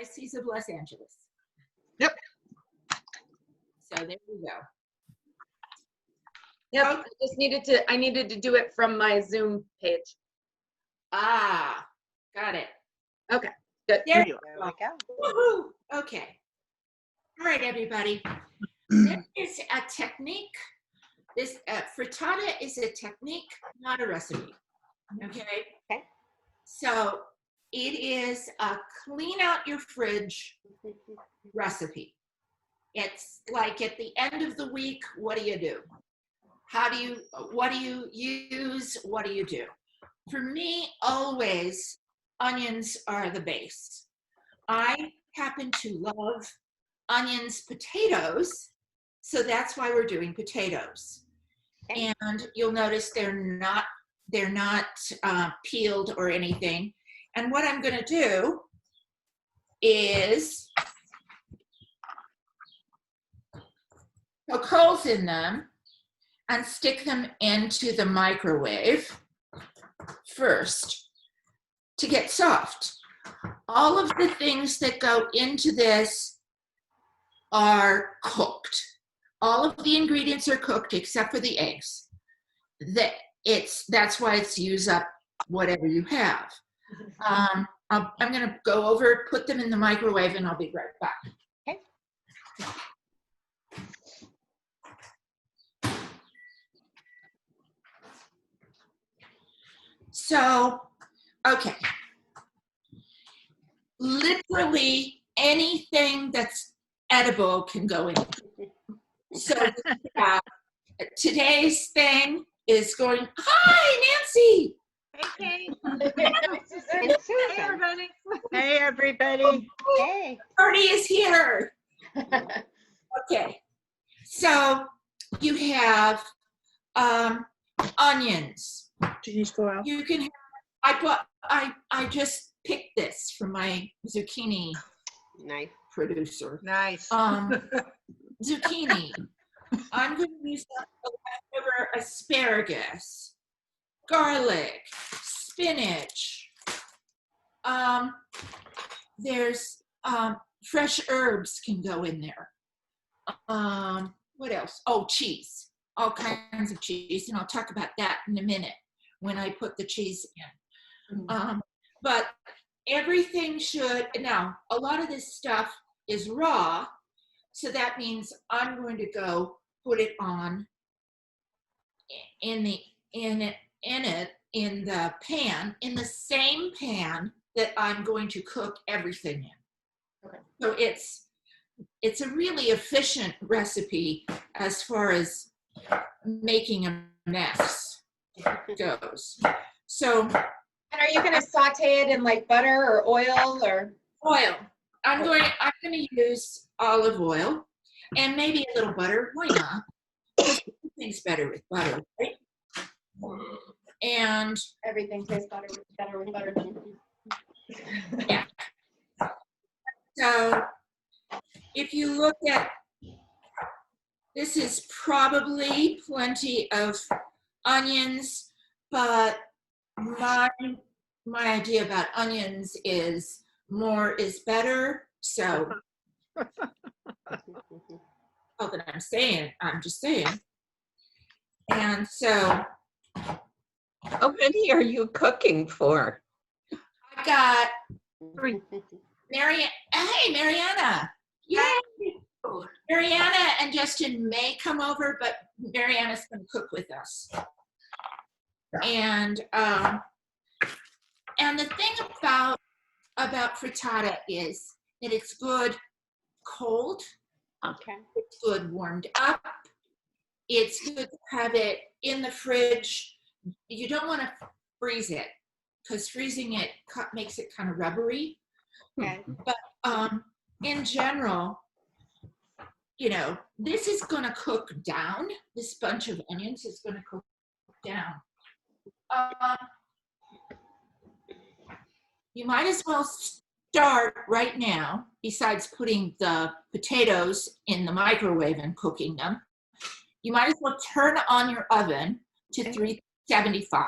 Diocese of Los Angeles. Yep. So there we go. Yep, I needed to do it from my Zoom page. Ah, got it. Okay, good. There you you There we go. Woohoo! Okay. All right, everybody. This is a technique. This frittata is a technique, not a recipe. Okay. Okay. So it is a clean out your fridge recipe. It's like at the end of the week, what do you do? What do you use? What do you do? For me, always onions are the base. I happen to love onions, potatoes, so that's why we're doing potatoes. Okay. And you'll notice they're not peeled or anything. And what I'm going to do is poke holes in them and stick them into the microwave first to get soft. All of the things that go into this are cooked. All of the ingredients are cooked except for the eggs. That's why it's use up whatever you have. I'm going to go over, put them in the microwave, and I'll be right back. Okay. So, okay. Literally anything that's edible can go in. So today's thing is going, hi, Nancy. Hey, And Hey, Susan. everybody. Hey, everybody. Hey. Party is here. Okay. So you have onions. Did you go out? You can I just picked this from my zucchini Nice. producer. Nice. Zucchini. I'm going to use leftover asparagus, garlic, spinach. There's fresh herbs can go in there. What else? Oh, cheese. All kinds of cheese, and I'll talk about that in a minute when I put the cheese in. But everything should, now, a lot of this stuff is raw, so that means I'm going to go put it on in the pan, in the same pan that I'm going to cook everything in. Okay. So it's a really efficient recipe as far as making a mess goes. So, And are you going to saute it in like butter or oil or? oil. I'm going to use olive oil and maybe a little butter. Why not? Everything's better with butter, right? And Everything tastes better with butter. yeah. So if you look at, this is probably plenty of onions, but my idea about onions is more is better. So, oh, that I'm just saying. And so How many are you cooking for? I got Hey, Mariana. Yay! Mariana and Justin may come over, but Mariana's going to cook with us. And the thing about frittata is that it's good cold. Okay. It's good warmed up. It's good to have it in the fridge. You don't want to freeze it because freezing it makes it kind of rubbery. Okay. But in general, you know, this is going to cook down. This bunch of onions is going to cook down. You might as well start right now, besides putting the potatoes in the microwave and cooking them. You might as well turn on your oven to 375.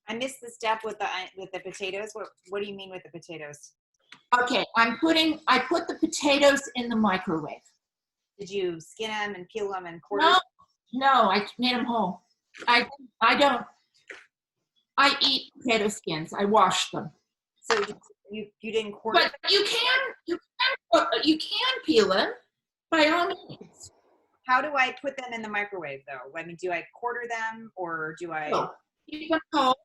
I missed the step with the potatoes. What do you mean with the potatoes? Okay, I put the potatoes in the microwave. Did you skin them and peel them and quarter? No, I made them whole. I don't. I eat potato skins. I wash them. So you didn't quarter But you can peel them by all means. How do I put them in the microwave though? I mean, do I quarter them or do I? So, keep them whole.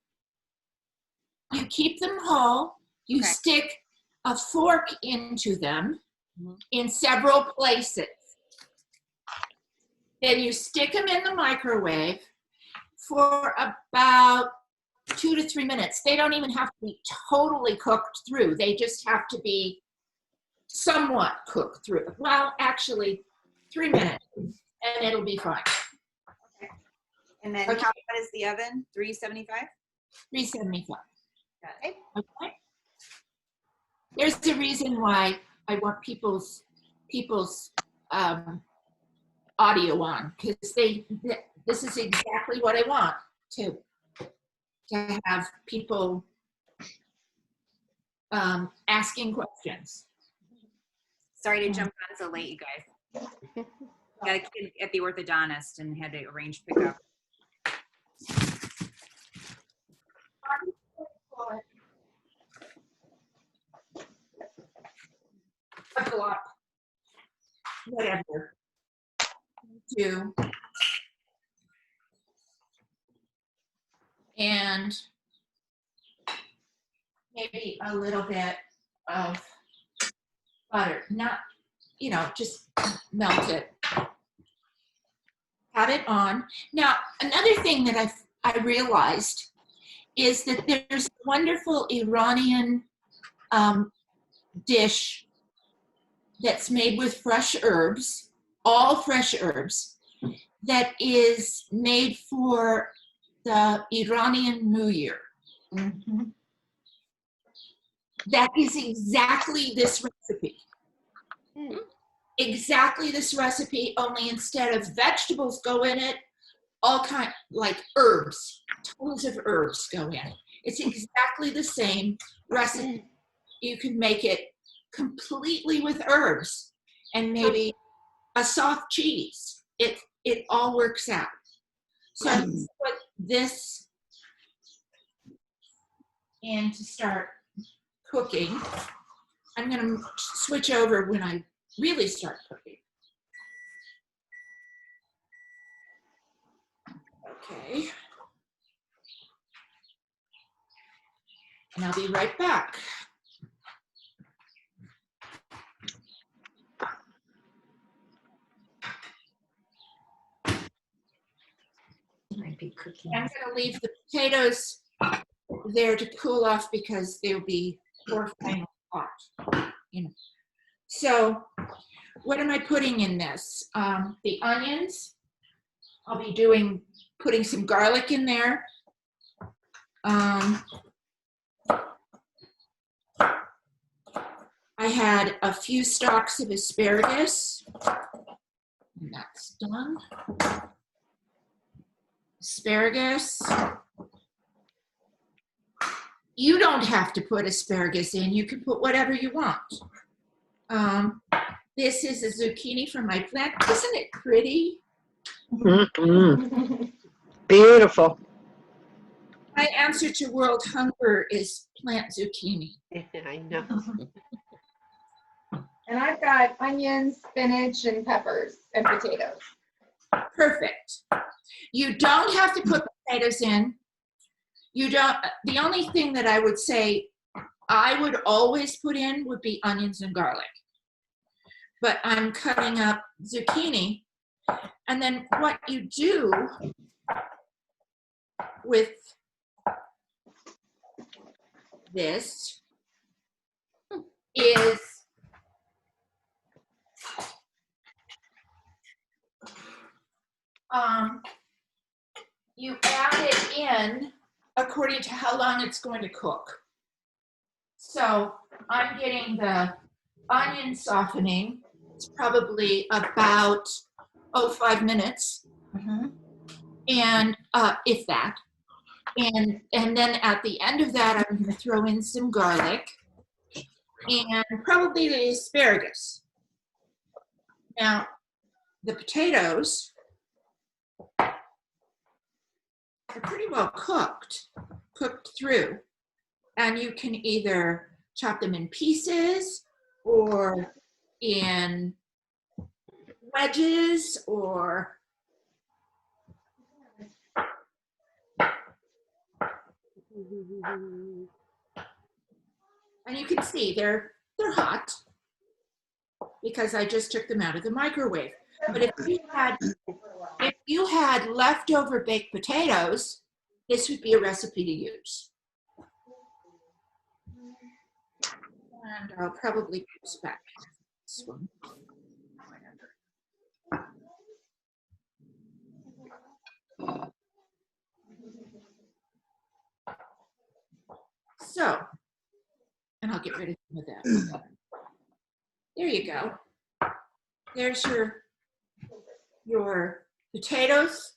You keep them whole. You Okay. stick a fork into them in several places. Then you stick them in the microwave for about 2 to 3 minutes. They don't even have to be totally cooked through. They just have to be somewhat cooked through. Well, actually, 3 minutes, and it'll be fine. And then Okay. how hot is the oven? 375? 375. Okay. Okay. There's a reason why I want people's audio on, because this is exactly what I want to have people asking questions. Sorry to jump on so late, you guys. Got a kid at the orthodontist and had to arrange pickup. Buckle up. Whatever. Do. And maybe a little bit of butter. Not, just melt it. Have it on. Now, another thing that I realized is that there's a wonderful Iranian dish that's made with fresh herbs, all fresh herbs, that is made for the Iranian New Year. Mm-hmm. That is exactly this recipe. Exactly this recipe, only instead of vegetables go in it, all kind, like herbs, tons of herbs go in it. It's exactly the same recipe. You can make it completely with herbs and maybe a soft cheese. It all works out. So I'm going to put this in to start cooking. I'm going to switch over when I really start cooking. Okay. And I'll be right back. Might be cooking. I'm going to leave the potatoes there to cool off because they'll be horrifying hot. So what am I putting in this? The onions. I'll be putting some garlic in there. I had a few stalks of asparagus. And that's done. Asparagus. You don't have to put asparagus in. You can put whatever you want. This is a zucchini from my plant. Isn't it pretty? Beautiful. My answer to world hunger is plant zucchini. I know. And I've got onions, spinach, and peppers and potatoes. Perfect. You don't have to put potatoes in. You don't. The only thing that I would say I would always put in would be onions and garlic. But I'm cutting up zucchini. And then what you do with this is you add it in according to how long it's going to cook. So I'm getting the onion softening. It's probably about 5 minutes, and if that. And then at the end of that, I'm going to throw in some garlic. and probably the asparagus. Now, the potatoes are pretty well cooked through, and you can either chop them in pieces or in wedges, or and you can see they're hot because I just took them out of the microwave. But if you had leftover baked potatoes, this would be a recipe to use. And I'll probably use back this one. So, and I'll get rid of some of that. There you go. There's your potatoes.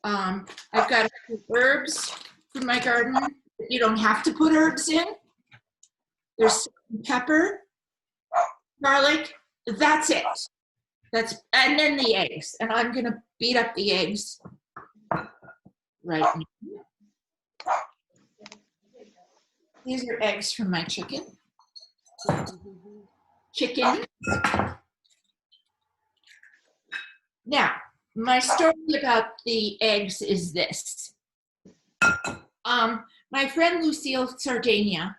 I've got a few herbs from my garden. You don't have to put herbs in. There's some pepper, garlic. That's it. And then the eggs. And I'm gonna beat up the eggs right now. These are eggs from my chicken. Now, my story about the eggs is this. My friend Lucille Sardinia,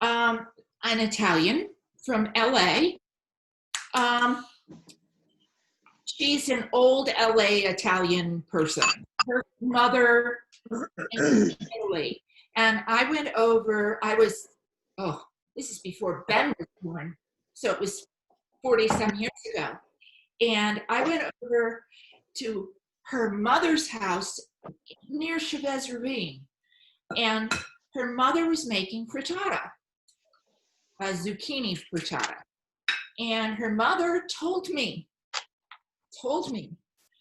an Italian from LA. She's an old LA Italian person. Her mother in Italy. And I went over, this is before Ben was born, so it was 40-some years ago. And I went over to her mother's house near Chavez Ravine, and her mother was making frittata, a zucchini frittata. And her mother told me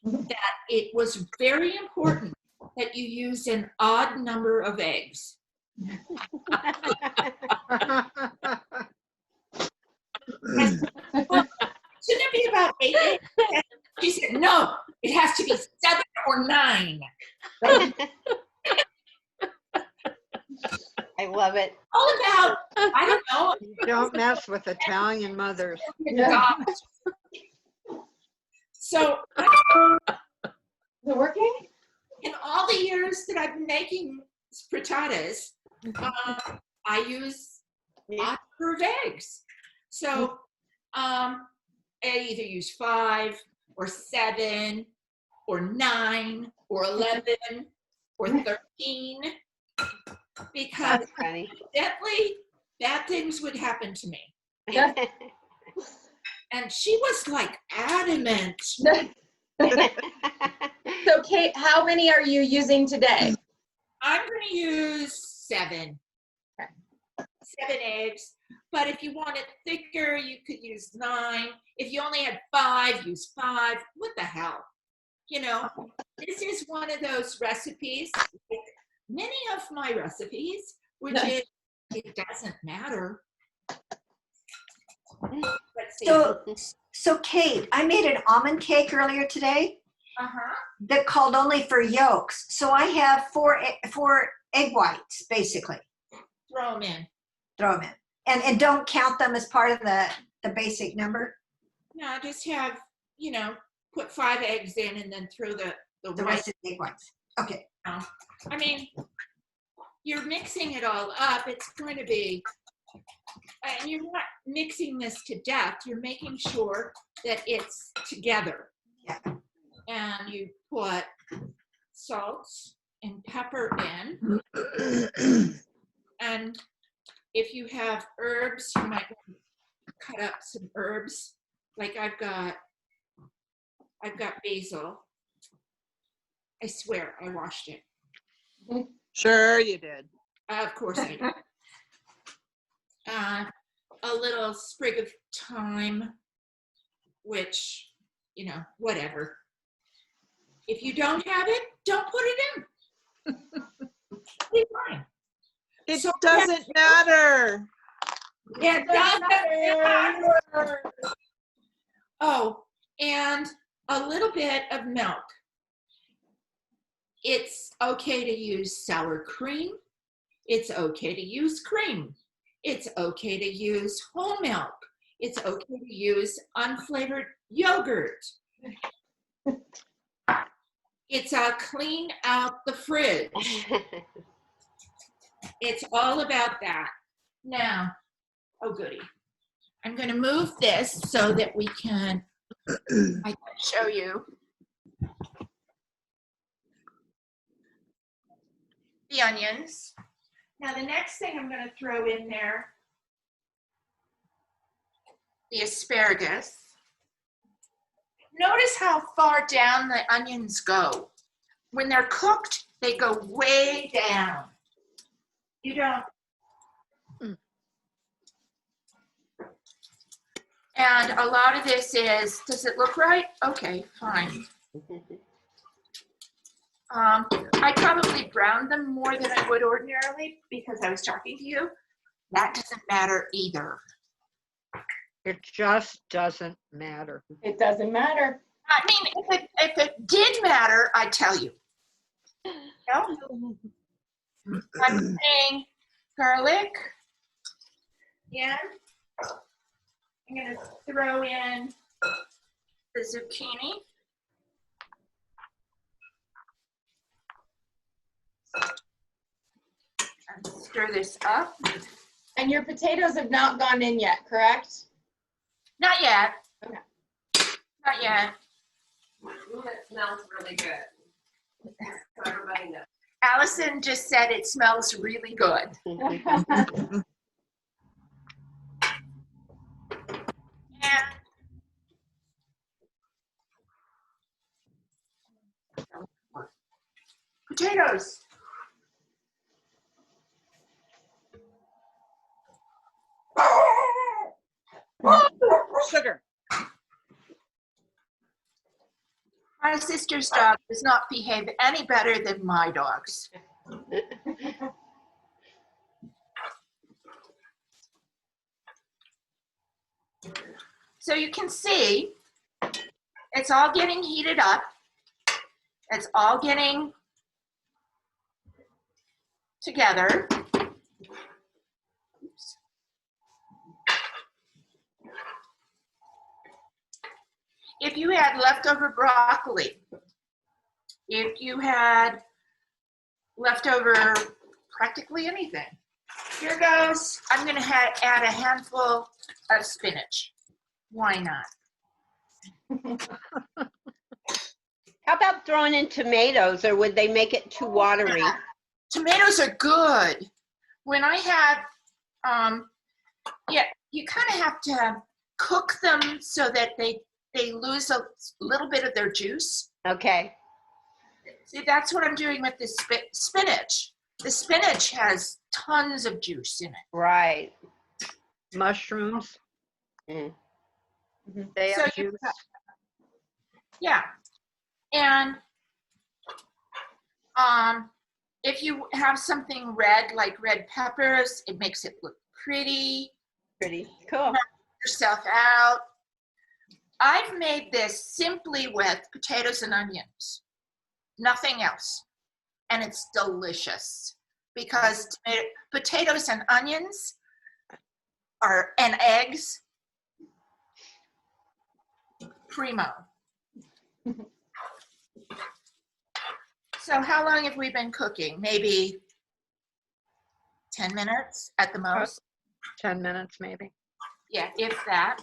that it was very important that you use an odd number of eggs. I said, well, shouldn't it be about 8 eggs? She said, no, it has to be 7 or 9. I love it. All about, I don't know. Don't mess with Italian mothers. So Is it working? in all the years that I've been making frittatas, I use odd number of eggs. So I either use 5 or 7 or 9 or 11 or 13, because That's funny. evidently bad things would happen to me. And she was like adamant. So Kate, how many are you using today? I'm going to use 7. Okay. 7 eggs. But if you want it thicker, you could use 9. If you only had 5, use 5. What the hell? You know, this is one of those recipes, like many of my recipes, which is, it doesn't matter. Let's see. So Kate, I made an almond cake earlier today that called only for yolks. So I have 4 egg whites, basically. Throw them in. Throw them in. And don't count them as part of the basic number? No, just have, put 5 eggs in and then throw the The white. rest of the egg whites. Okay. I mean, you're mixing it all up. It's going to be, and you're not mixing this to death. You're making sure that it's together. Yeah. And you put salt and pepper in. And if you have herbs, you might cut up some herbs. Like I've got basil. I swear I washed it. Sure you did. Of course I did. A little sprig of thyme, which, whatever. If you don't have it, don't put it in. It's fine. It So- doesn't matter. It doesn't matter. Oh, and a little bit of milk. It's okay to use sour cream. It's okay to use cream. It's okay to use whole milk. It's okay to use unflavored yogurt. It's clean out the fridge. It's all about that. Now, oh goody. I'm going to move this so that I can show you the onions. Now the next thing I'm going to throw in there, the asparagus. Notice how far down the onions go. When they're cooked, they go way down. You don't. And a lot of this is, does it look right? Okay, fine. I probably browned them more than I would ordinarily because I was talking to you. That doesn't matter either. It just doesn't matter. It doesn't matter. I mean, if it did matter, I'd tell you. No? I'm saying garlic. Yeah. I'm going to throw in the zucchini. And stir this up. And your potatoes have not gone in yet, correct? Not yet. Okay. Not yet. It smells really good. So everybody knows. Allison just said it smells really good. And potatoes. Sugar. My sister's dog does not behave any better than my dogs. So you can see it's all getting heated up. It's all getting together. Oops. If you had leftover broccoli, if you had leftover practically anything, here goes. I'm going to add a handful of spinach. Why not? How about throwing in tomatoes, or would they make it too watery? Tomatoes are good. When I have, yeah, you kind of have to cook them so that they lose a little bit of their juice. Okay. See, that's what I'm doing with this spinach. The spinach has tons of juice in it. Right. Mushrooms. Mm. They So have you- juice. Yeah. And if you have something red, like red peppers, it makes it look pretty. Pretty cool. Yourself out. I've made this simply with potatoes and onions, nothing else. And it's delicious because potatoes and onions and eggs, primo. So how long have we been cooking? Maybe 10 minutes at the most? 10 minutes maybe. Yeah, if that.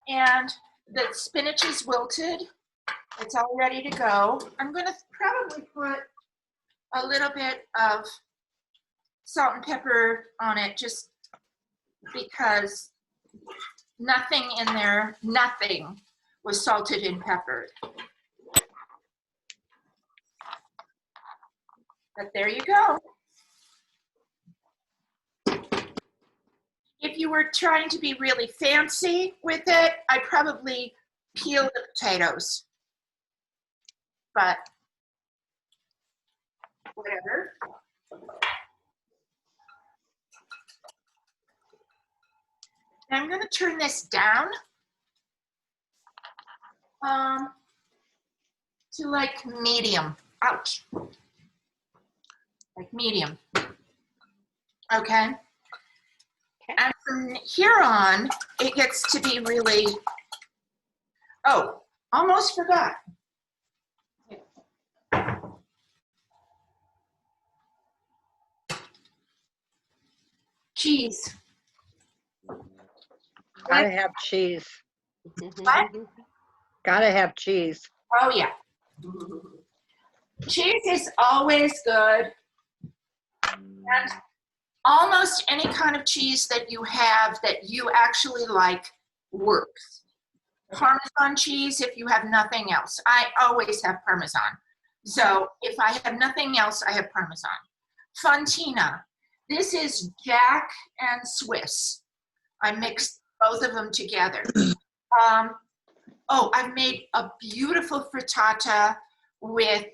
And the spinach is wilted. It's all ready to go. I'm going to probably put a little bit of salt and pepper on it just because nothing in there, nothing was salted and peppered. But there you go. If you were trying to be really fancy with it, I'd probably peel the potatoes. But whatever. I'm going to turn this down to like medium. Ouch. Like medium. Okay. And from here on, it gets to be really, oh, almost forgot. Cheese. Gotta have cheese. What? Gotta have cheese. Oh, yeah. Cheese is always good. And almost any kind of cheese that you have that you actually like works. Parmesan cheese, if you have nothing else. I always have Parmesan. So if I have nothing else, I have Parmesan. Fontina. This is Jack and Swiss. I mixed both of them together. Oh, I've made a beautiful frittata with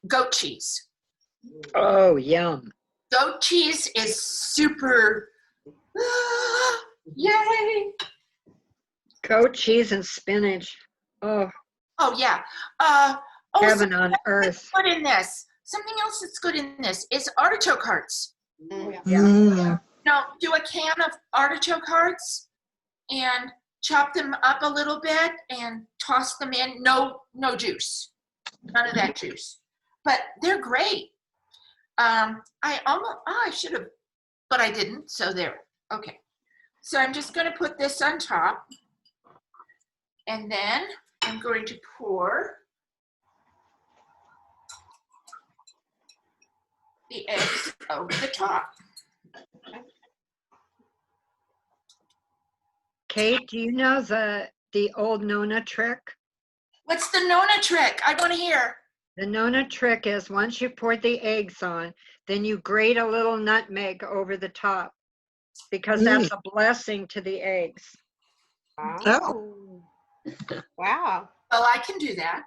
goat cheese. Oh, yum. Goat cheese is super, yay. Goat cheese and spinach. Oh, Oh, yeah. heaven on earth. Good in this. Something else that's good in this is artichoke hearts. Mm. Now, do a can of artichoke hearts and chop them up a little bit and toss them in. No juice. None of that juice. But they're great. I should have, but I didn't, so there. Okay. So I'm just going to put this on top. And then I'm going to pour the eggs over the top. Kate, do you know the old Nona trick? What's the Nona trick? I want to hear. The Nona trick is once you pour the eggs on, then you grate a little nutmeg over the top because that's a blessing to the eggs. Oh. Wow. Well, I can do that.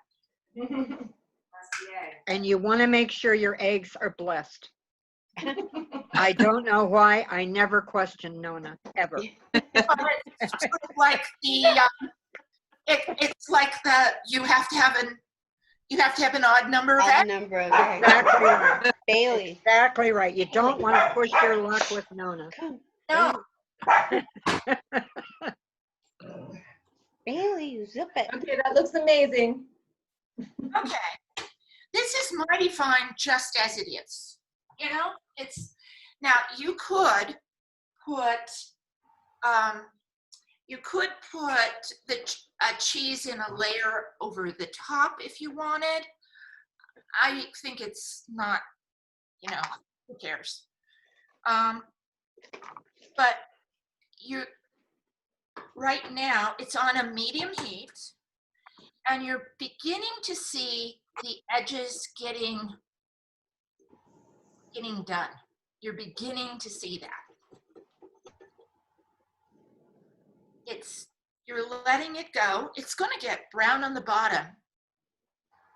And you want to make sure your eggs are blessed. I don't know why. I never question Nona, ever. It's sort of like it's like you have to have an odd number of Odd eggs. number of eggs. Exactly right. Bailey. Exactly right. You don't want to push your luck with Nona. No. Bailey, zip it. Okay, that looks amazing. Okay. This is mighty fine just as it is. You know, it's now you could put the cheese in a layer over the top if you wanted. I think it's not, you know, who cares? But right now it's on a medium heat and you're beginning to see the edges getting done. You're beginning to see that. You're letting it go. It's going to get brown on the bottom.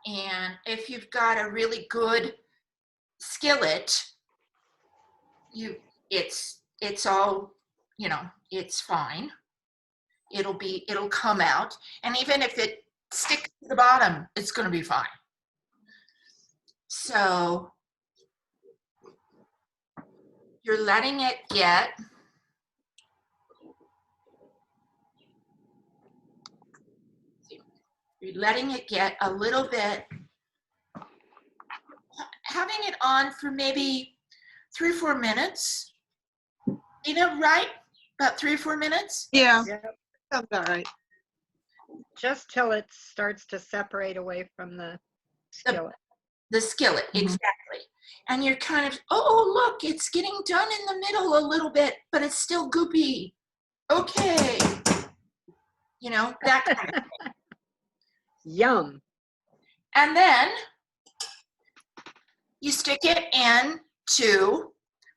And if you've got a really good skillet, it's all, you know, it's fine. It'll come out. And even if it sticks to the bottom, it's going to be fine. So you're letting it get a little bit, having it on for maybe 3 or 4 minutes. You know, right? About 3 or 4 minutes? Yeah, Yep. sounds all right. Just till it starts to separate away from the skillet. The skillet, exactly. And you're kind of, oh, look, it's getting done in the middle a little bit, but it's still goopy. Okay. You know, that kind of thing. Yum. And then you stick it into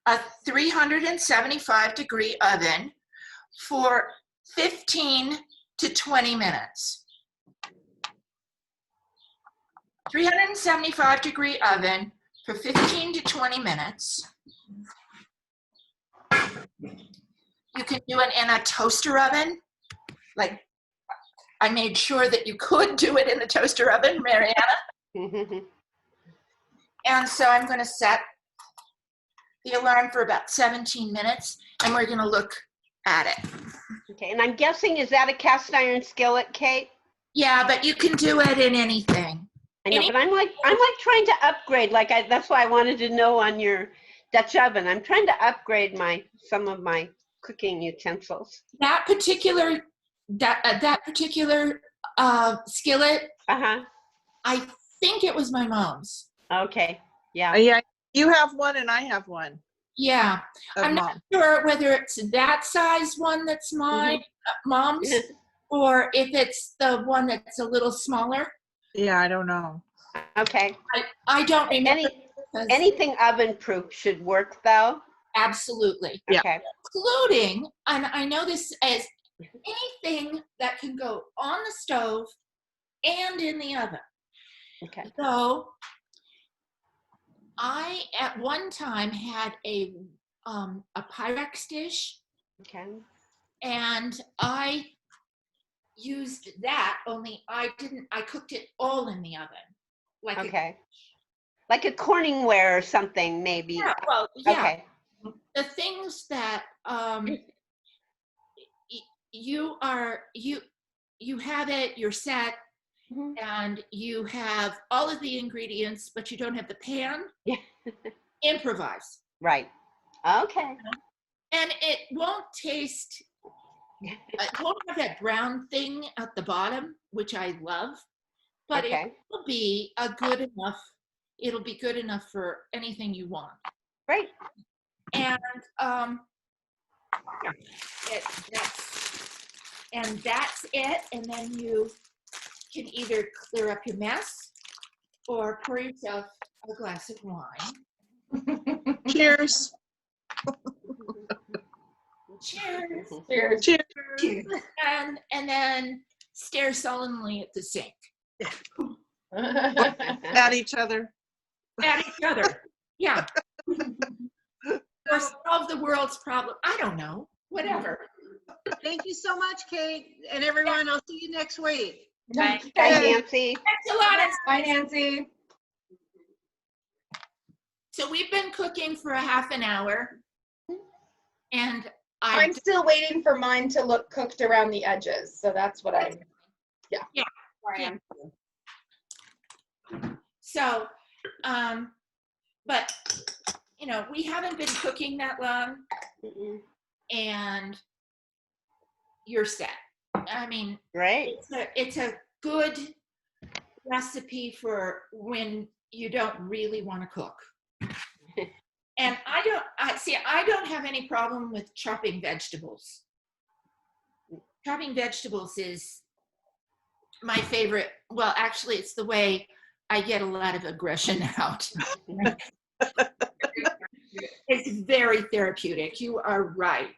a 375-degree oven for 15 to 20 minutes. 375-degree oven for 15 to 20 minutes. You can do it in a toaster oven. Like, I made sure that you could do it in the toaster oven, Mariana. And so I'm going to set the alarm for about 17 minutes, and we're going to look at it. Okay, and I'm guessing, is that a cast iron skillet, Kate? Yeah, but you can do it in anything. I know, but I'm like trying to upgrade. That's why I wanted to know on your Dutch oven. I'm trying to upgrade some of my cooking utensils. That particular skillet, I think it was my mom's. Okay, yeah. Yeah, you have one and I have one. Yeah, I'm not sure whether it's that size one that's my mom's, or if it's the one that's a little smaller. Yeah, I don't know. Okay. I don't remember. Anything oven proof should work though. Absolutely. Yeah. Okay. Including, and I know this as anything that can go on the stove and in the oven. Okay. So I at one time had a Pyrex dish. Okay. And I used that, only I cooked it all in the oven. Like a Corningware or something, maybe. Yeah, well, yeah. Okay. The things that you have it, you're set, and you have all of the ingredients, but you don't have the pan. Yeah. Improvise. Right. Okay. And it won't taste, it won't have that brown thing at the bottom, which I love, but it will be it'll be good enough for anything you want. Right. And that's it. And then you can either clear up your mess or pour yourself a glass of wine. Cheers. Cheers. Cheers. Cheers. And then stare sullenly at the sink. At each other. At each other. Yeah. Or solve the world's problem. I don't know. Whatever. Thank you so much, Kate, and everyone. I'll see you next week. Bye. Bye, Nancy. Thanks a lot. Bye, Nancy. So we've been cooking for a half an hour, and I'm still waiting for mine to look cooked around the edges. So that's what I'm, Yeah. Where I am. So, but, we haven't been cooking that long, and you're set. I mean, Great. it's a good recipe for when you don't really want to cook. And I don't have any problem with chopping vegetables. Chopping vegetables is my favorite. Well, actually, it's the way I get a lot of aggression out. It's very therapeutic. You are right.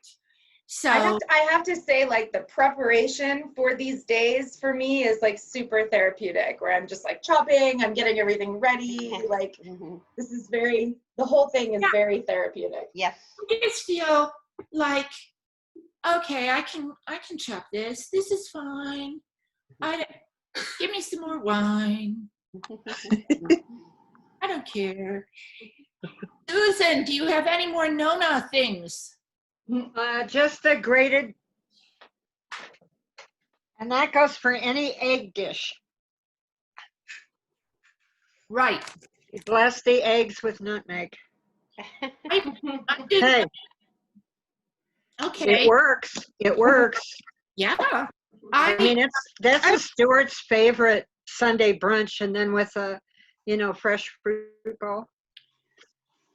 So I have to say, like, the preparation for these days for me is like super therapeutic, where I'm just like chopping, I'm getting everything ready. Like, this is the whole thing is very therapeutic. Yes. I just feel like, okay, I can chop this. This is fine. Give me some more wine. I don't care. Susan, do you have any more Nona things? Just the grated, and that goes for any egg dish. Right. You bless the eggs with nutmeg. Hey, Okay. it works. It works. Yeah. I mean, that's a Stuart's favorite Sunday brunch, and then with a, fresh fruit bowl.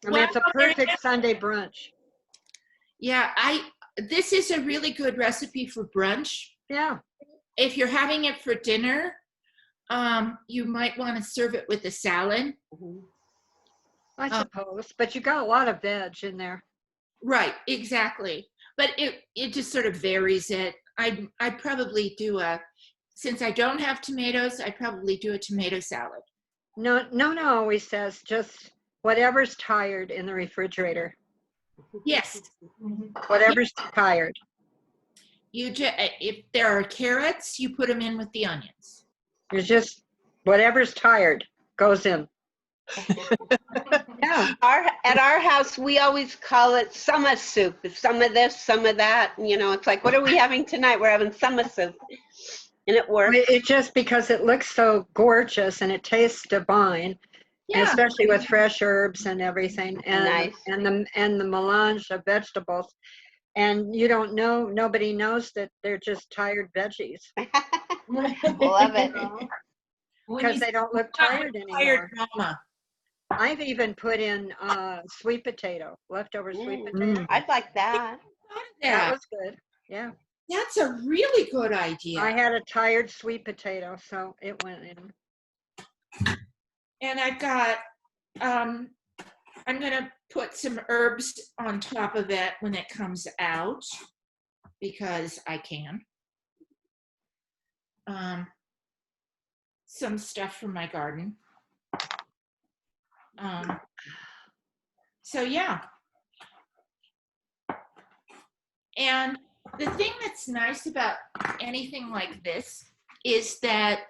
I mean, it's a perfect Sunday brunch. Yeah, this is a really good recipe for brunch. Yeah. If you're having it for dinner, you might want to serve it with a salad. I suppose, but you got a lot of veg in there. Right, exactly. But it just sort of varies it. I'd probably do since I don't have tomatoes, I'd probably do a tomato salad. Nona always says just whatever's tired in the refrigerator. Yes. Whatever's tired. If there are carrots, you put them in with the onions. You're just whatever's tired goes in. Yeah. At our house, we always call it summer soup. It's some of this, some of that. You know, it's like, what are we having tonight? We're having summer soup. And it works. It's just because it looks so gorgeous and it tastes divine, and Yeah. especially with fresh herbs and everything, and Nice. and the melange of vegetables. And you don't know, nobody knows that they're just tired veggies Love it. because they don't look tired anymore. Tired mama. I've even put in sweet potato, leftover sweet potato. I'd like that. That Yeah, was good. Yeah. that's a really good idea. I had a tired sweet potato, so it went in. And I've got, I'm gonna put some herbs on top of it when it comes out because I can. Some stuff from my garden. So yeah. And the thing that's nice about anything like this is that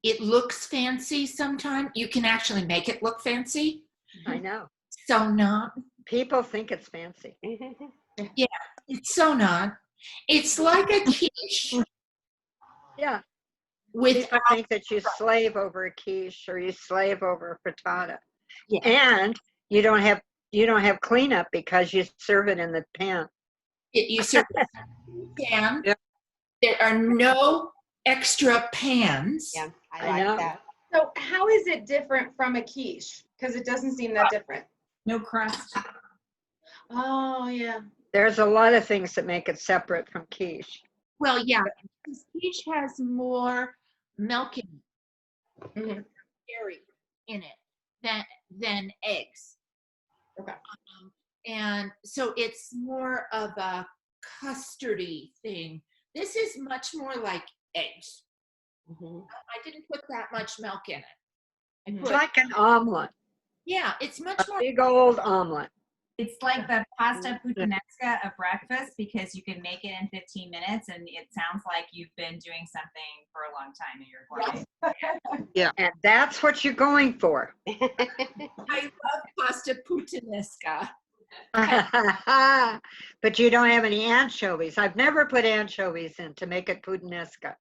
it looks fancy sometimes. You can actually make it look fancy. I know. So not. People think it's fancy. It's so not. It's like a quiche Yeah. with People think that you slave over a quiche or you slave over a frittata. Yeah. And you don't have cleanup because you serve it in the pan. you serve it in the pan. Yep. There are no extra pans. Yeah, I I know. like that. So how is it different from a quiche? Because it doesn't seem that different. No crust. Oh, yeah. There's a lot of things that make it separate from quiche. Well, yeah, because quiche has more milk in it, Mhm. dairy in it than eggs. Okay. And so it's more of a custardy thing. This is much more like eggs. I didn't put that much milk in it. I It's put, like an omelet, yeah, it's much a more. big old omelet. It's like the pasta puttanesca of breakfast because you can make it in 15 minutes and it sounds like you've been doing something for a long time and you're going. And that's what you're going for. I love pasta puttanesca. But you don't have any anchovies. I've never put anchovies in to make it puttanesca.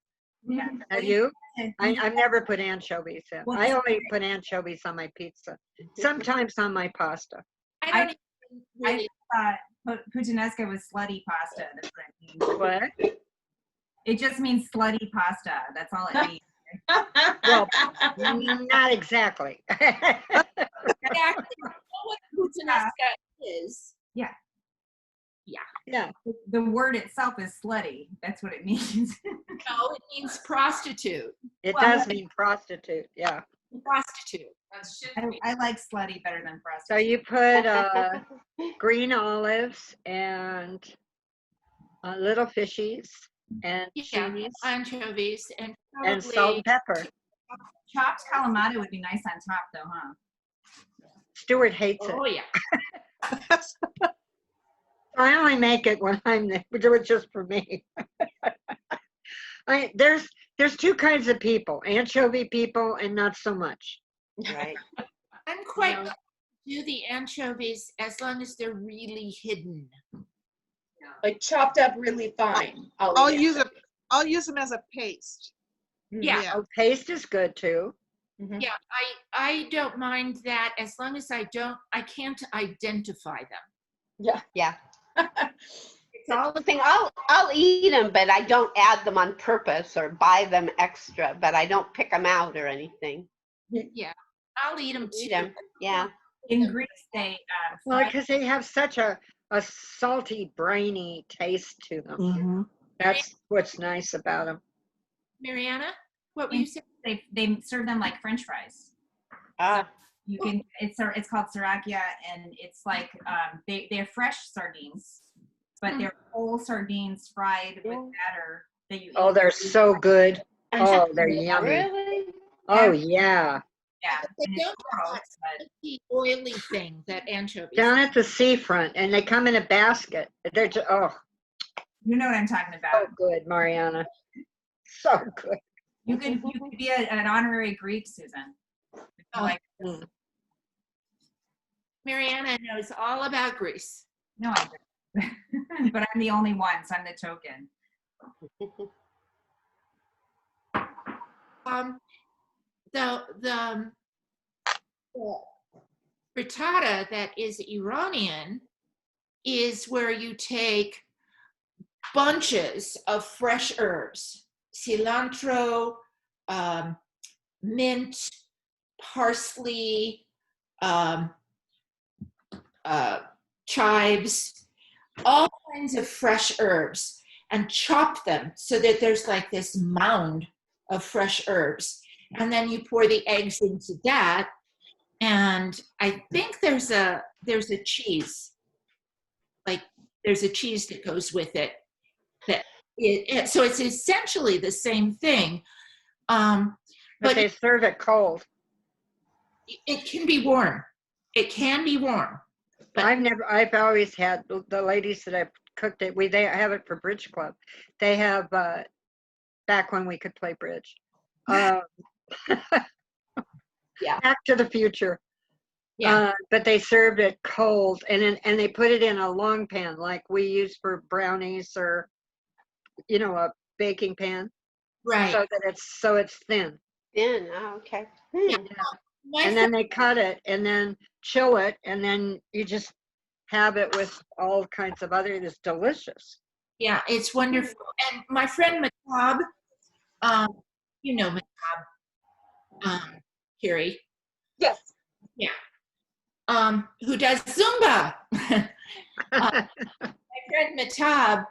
Yeah. Have you? I've never put anchovies in. I only put anchovies on my pizza, sometimes on my pasta. I don't even I really. thought puttanesca was slutty pasta. That's what it means. What? It just means slutty pasta. That's all it means. Well, not exactly. Exactly. I know what puttanesca is. Yeah. The word itself is slutty. That's what it means. No, it means prostitute. It Well, does mean prostitute. Yeah. Prostitute. I like slutty better than So prostitute. you put green olives and little fishies and Yeah, cheese anchovies and and salt and pepper. Chopped calamata would be nice on top, though, huh? Stuart hates it. Oh yeah. I only make it when I'm there. We do it just for me. There's two kinds of people: anchovy people and not so much. Right. I'm quite willing to do the anchovies as long as they're really hidden. Like chopped up really fine. I'll use them as a paste. Yeah. Oh, paste is good too. Yeah, I don't mind that as long as I can't identify them. Yeah. It's all The thing, I'll eat them, but I don't add them on purpose or buy them extra, but I don't pick them out or anything. I'll eat them Eat too. 'em. Yeah. In Greece, they Well, fry because they have such a salty, briny taste to them. Mhm. That's what's nice about them. Mariana, what were you saying? they serve them like French fries. You can it's called sriracha, and it's like they're fresh sardines, but they're whole sardines fried with batter that you Oh, eat. they're so good. Oh, they're yummy. Really? Oh, yeah. Yeah. They and it's don't gross, have but the oily thing that anchovies. Down at the seafront, and they come in a basket. They're just, oh, you know what I'm talking so about. good, Mariana. So good. You could be an honorary Greek, Susan. If you Oh. like, Mm. Mariana knows all about Greece. no, I don't. But I'm the only one, so I'm the token. The frittata that is Iranian is where you take bunches of fresh herbs, cilantro, mint, parsley, chives, all kinds of fresh herbs, and chop them so that there's like this mound of fresh herbs. And then you pour the eggs into that. And I think there's a cheese, like there's a cheese that goes with it. So it's essentially the same thing. But But they serve it cold. it can be warm. It can be warm. But I've always had the ladies that I've cooked it. They have it for Bridge Club. They have, back when we could play bridge. Yeah. Back to the Future. yeah, But they served it cold, and they put it in a long pan like we use for brownies, or a baking pan, right. so it's thin. Thin. Oh, okay. Yeah. Hmm. My And then they cut it and then chill it, and then you just have it with all kinds of other. It's delicious. Yeah, it's wonderful. And my friend Matab, you know Matab, Carrie, Yes. who does Zumba. My friend Matab,